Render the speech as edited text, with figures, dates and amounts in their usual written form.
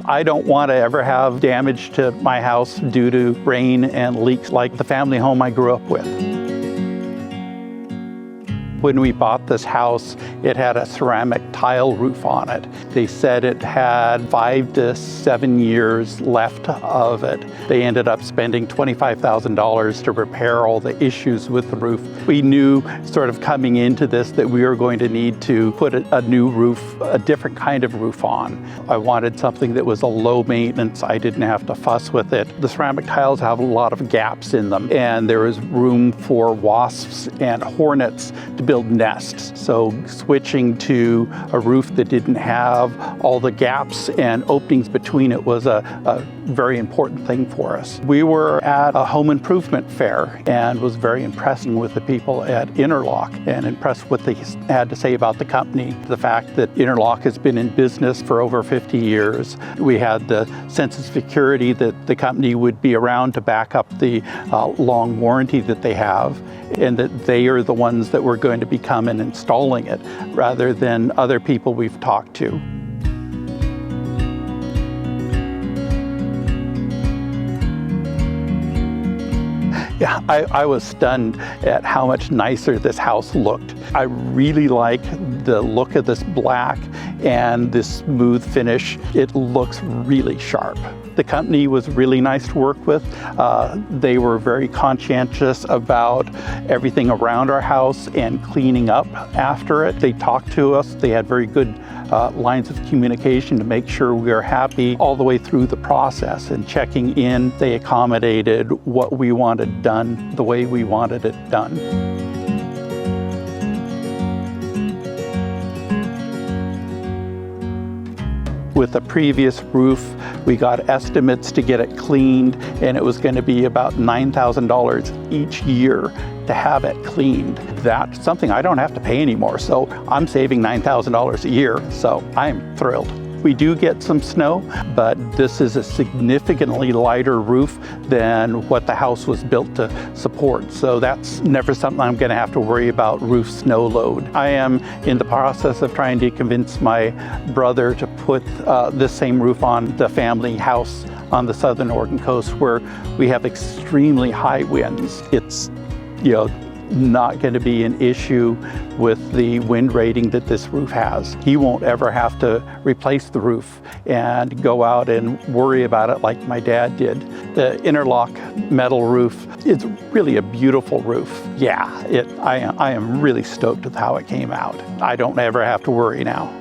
I don't want to ever have damage to my house due to rain and leaks like the family home I grew up with. When we bought this house, it had a ceramic tile roof on it. They said it had 5 to 7 years left of it. They ended up spending $25,000 to repair all the issues with the roof. We knew sort of coming into this that we were going to need to put a new roof, a different kind of roof on. I wanted something that was a low maintenance. I didn't have to fuss with it. The ceramic tiles have a lot of gaps in them, and there is room for wasps and hornets to build nests. So switching to a roof that didn't have all the gaps and openings between it was a very important thing for us. We were at a home improvement fair and was very impressed with the people at Interlock and impressed what they had to say about the company. The fact that Interlock has been in business for over 50 years. We had the sense of security that the company would be around to back up the long warranty that they have, and that they are the ones that were going to be coming and installing it rather than other people we've talked to. Yeah, I was stunned at how much nicer this house looked. I really like the look of this black and this smooth finish. It looks really sharp. The company was really nice to work with. They were very conscientious about everything around our house and cleaning up after it. They talked to us. They had very good lines of communication to make sure we were happy all the way through the process and checking in. They accommodated what we wanted done the way we wanted it done. With the previous roof, we got estimates to get it cleaned, and it was going to be about $9,000 each year to have it cleaned. That's something I don't have to pay anymore, so I'm saving $9,000 a year, so I'm thrilled. We do get some snow, but this is a significantly lighter roof than what the house was built to support. So that's never something I'm going to have to worry about roof snow load. I am in the process of trying to convince my brother to put this same roof on the family house on the southern Oregon coast where we have extremely high winds. It's, not going to be an issue with the wind rating that this roof has. He won't ever have to replace the roof and go out and worry about it like my dad did. The Interlock Metal Roof is really a beautiful roof. Yeah, I am really stoked with how it came out. I don't ever have to worry now.